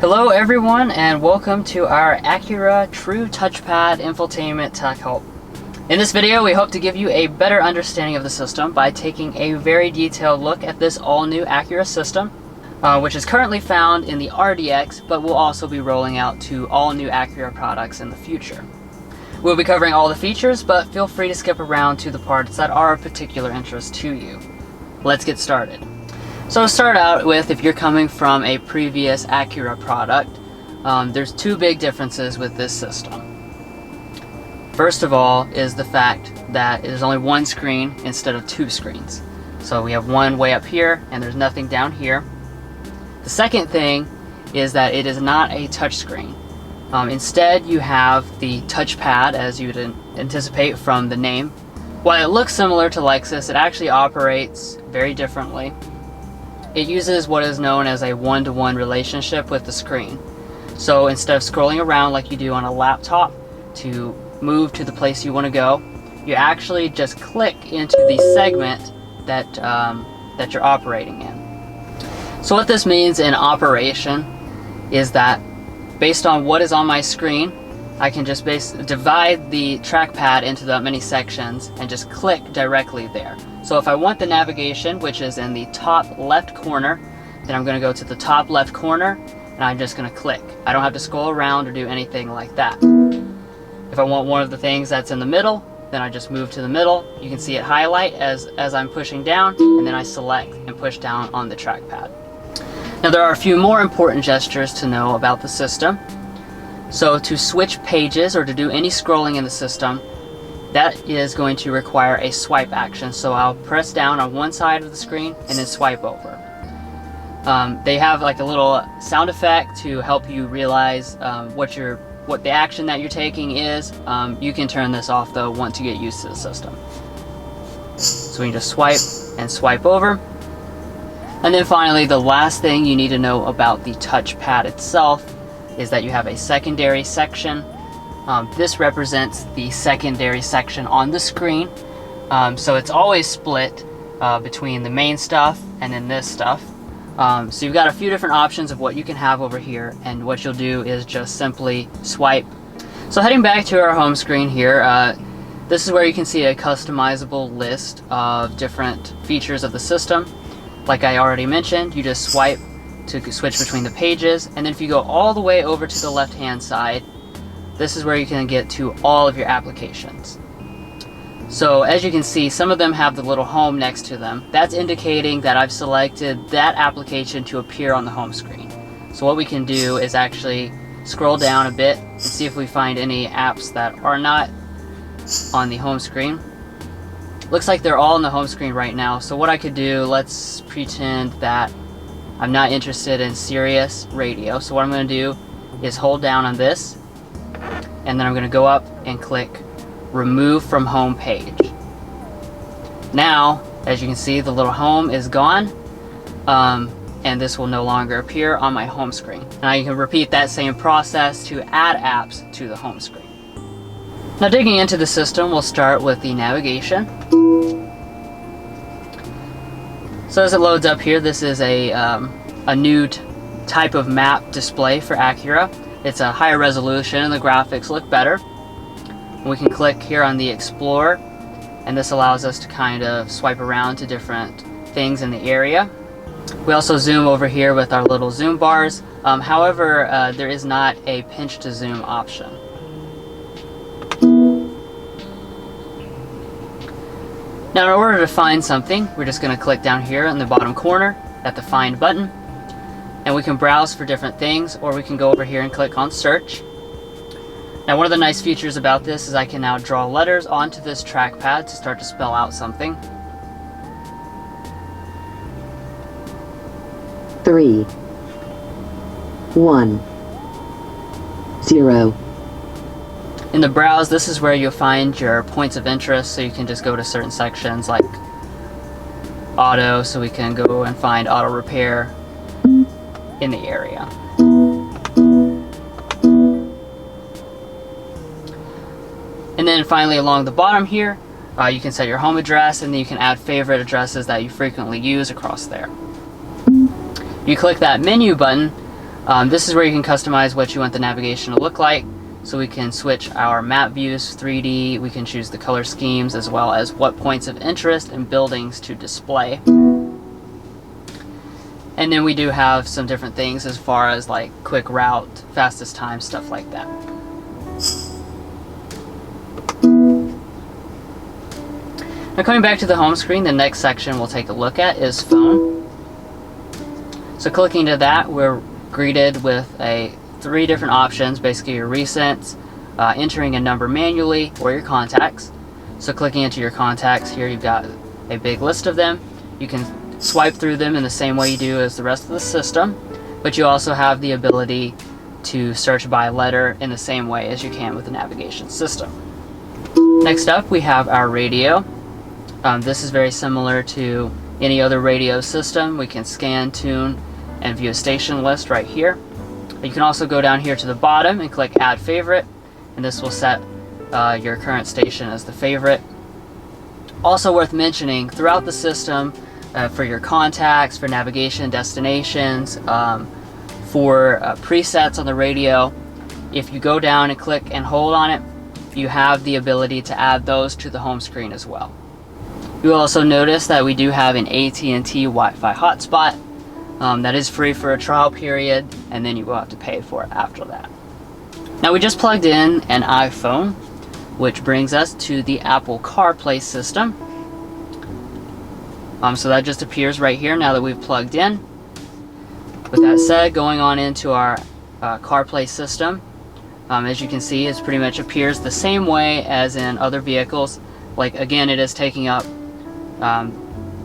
Hello everyone, and welcome to our Acura True Touchpad Infotainment Tech Help. In this video, we hope to give you a better understanding of the system by taking a very detailed look at this all-new Acura system, which is currently found in the RDX, but will also be rolling out to all new Acura products in the future. We'll be covering all the features, but feel free to skip around to the parts that are of particular interest to you. Let's get started. So to start out with, if you're coming from a previous Acura product, there's two big differences with this system. First of all is the fact that there's only one screen instead of two screens. So we have one way up here and there's nothing down here. The second thing is that it is not a touchscreen. Instead, you have the touchpad, as you'd anticipate from the name. While it looks similar to Lexus, it actually operates very differently. It uses what is known as a one-to-one relationship with the screen. So instead of scrolling around like you do on a laptop to move to the place you want to go, you actually just click into the segment that, that you're operating in. So what this means in operation is that based on what is on my screen, I can just divide the trackpad into that many sections and just click directly there. So if I want the navigation, which is in the top left corner, then I'm going to go to the top left corner and I'm just going to click. I don't have to scroll around or do anything like that. If I want one of the things that's in the middle, then I just move to the middle. You can see it highlight as I'm pushing down, and then I select and push down on the trackpad. Now there are a few more important gestures to know about the system. So to switch pages or to do any scrolling in the system, that is going to require a swipe action. So I'll press down on one side of the screen and then swipe over. They have like a little sound effect to help you realize what the action that you're taking is. You can turn this off though once you get used to the system. So we can just swipe and swipe over. And then finally, the last thing you need to know about the touchpad itself is that you have a secondary section. This represents the secondary section on the screen. So it's always split between the main stuff and then this stuff. So you've got a few different options of what you can have over here, and what you'll do is just simply swipe. So heading back to our home screen here, this is where you can see a customizable list of different features of the system. Like I already mentioned, you just swipe to switch between the pages, and then if you go all the way over to the left hand side, this is where you can get to all of your applications. So as you can see, some of them have the little home next to them. That's indicating that I've selected that application to appear on the home screen. So what we can do is actually scroll down a bit and see if we find any apps that are not on the home screen. Looks like they're all on the home screen right now. So what I could do, let's pretend that I'm not interested in Sirius radio. So what I'm going to do is hold down on this, and then I'm going to go up and click remove from home page. Now, as you can see, the little home is gone, and this will no longer appear on my home screen. Now you can repeat that same process to add apps to the home screen. Now digging into the system, we'll start with the navigation. So as it loads up here, this is a new type of map display for Acura. It's a higher resolution and the graphics look better. We can click here on the Explorer, and this allows us to kind of swipe around to different things in the area. We also zoom over here with our little zoom bars. However, there is not a pinch to zoom option. Now in order to find something, we're just going to click down here in the bottom corner at the Find button, and we can browse for different things, or we can go over here and click on Search. Now one of the nice features about this is I can now draw letters onto this trackpad to start to spell out something. 3 1 0. In the browse, this is where you'll find your points of interest, so you can just go to certain sections like auto, so we can go and find auto repair in the area. And then finally along the bottom here, you can set your home address, and then you can add favorite addresses that you frequently use across there. You click that menu button, This is where you can customize what you want the navigation to look like. So we can switch our map views, 3D, we can choose the color schemes, as well as what points of interest and buildings to display. And then we do have some different things as far as like quick route, fastest time, stuff like that. Now coming back to the home screen, the next section we'll take a look at is phone. So clicking to that, we're greeted with three different options, basically your recents, entering a number manually, or your contacts. So clicking into your contacts here, you've got a big list of them. You can swipe through them in the same way you do as the rest of the system, but you also have the ability to search by letter in the same way as you can with the navigation system. Next up, we have our radio. This is very similar to any other radio system. We can scan, tune, and view a station list right here. You can also go down here to the bottom and click Add Favorite, and this will set your current station as the favorite. Also worth mentioning, throughout the system, for your contacts, for navigation, destinations, for presets on the radio, if you go down and click and hold on it, you have the ability to add those to the home screen as well. You'll also notice that we do have an AT&T Wi-Fi hotspot. That is free for a trial period, and then you will have to pay for it after that. Now we just plugged in an iPhone, which brings us to the Apple CarPlay system. So that just appears right here now that we've plugged in. With that said, going on into our CarPlay system, as you can see, it pretty much appears the same way as in other vehicles. Like again, it is taking up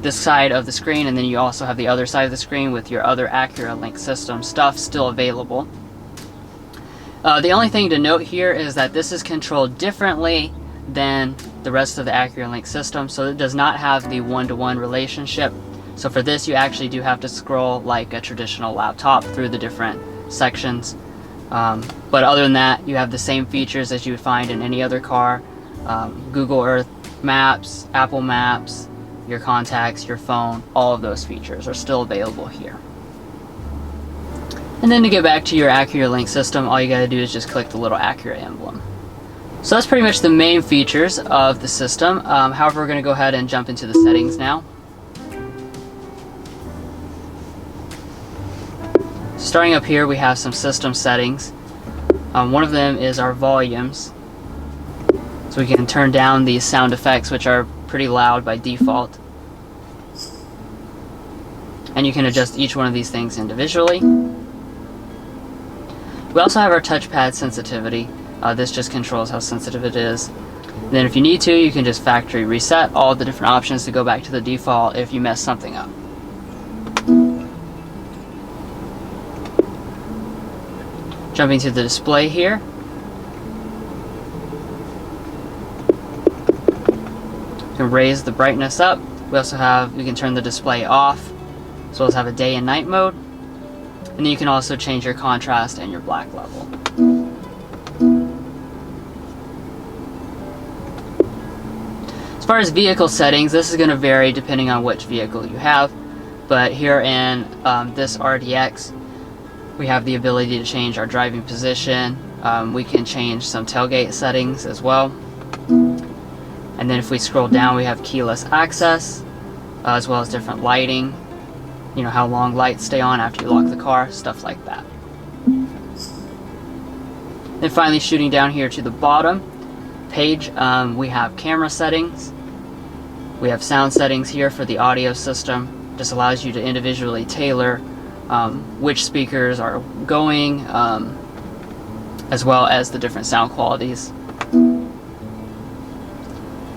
this side of the screen, and then you also have the other side of the screen with your other Acura Link system stuff still available. The only thing to note here is that this is controlled differently than the rest of the Acura Link system, so it does not have the one-to-one relationship. So for this, you actually do have to scroll like a traditional laptop through the different sections. But other than that, you have the same features as you would find in any other car. Google Earth Maps, Apple Maps, your contacts, your phone, all of those features are still available here. And then to get back to your Acura Link system, all you gotta do is just click the little Acura emblem. So that's pretty much the main features of the system. However, we're gonna go ahead and jump into the settings now. Starting up here, we have some system settings. One of them is our volumes. So we can turn down these sound effects, which are pretty loud by default. And you can adjust each one of these things individually. We also have our touchpad sensitivity. This just controls how sensitive it is. And then if you need to, you can just factory reset all the different options to go back to the default if you mess something up. Jumping to the display here. You can raise the brightness up. We also have, you can turn the display off, as well as have a day and night mode. And then you can also change your contrast and your black level. As far as vehicle settings, this is going to vary depending on which vehicle you have. But here in this RDX, we have the ability to change our driving position. We can change some tailgate settings as well. And then if we scroll down, we have keyless access, as well as different lighting. You know, how long lights stay on after you lock the car, stuff like that. Then finally, shooting down here to the bottom page, we have camera settings. We have sound settings here for the audio system. Just allows you to individually tailor which speakers are going, as well as the different sound qualities.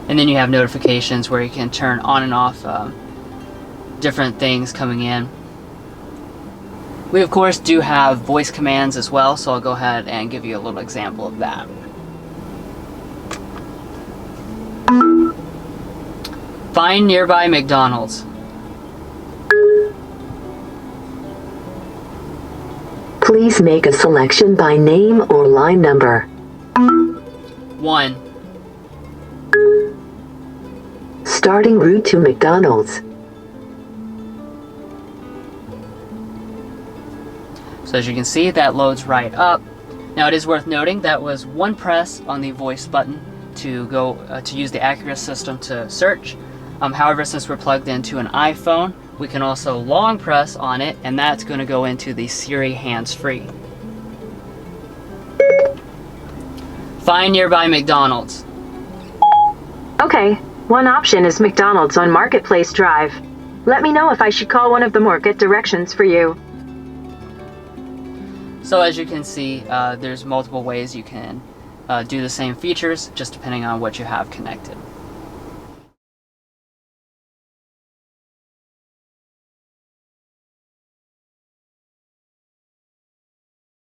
And then you have notifications where you can turn on and off different things coming in. We of course do have voice commands as well, so I'll go ahead and give you a little example of that. Find nearby McDonald's. Please make a selection by name or line number. 1. Starting route to McDonald's. So as you can see, that loads right up. Now it is worth noting that was one press on the voice button to go to use the Acura system to search. However, since we're plugged into an iPhone, we can also long press on it, and that's going to go into the Siri hands-free. Find nearby McDonald's. Okay, one option is McDonald's on Marketplace Drive. Let me know if I should call one of them or get directions for you. So as you can see, there's multiple ways you can do the same features, just depending on what you have connected.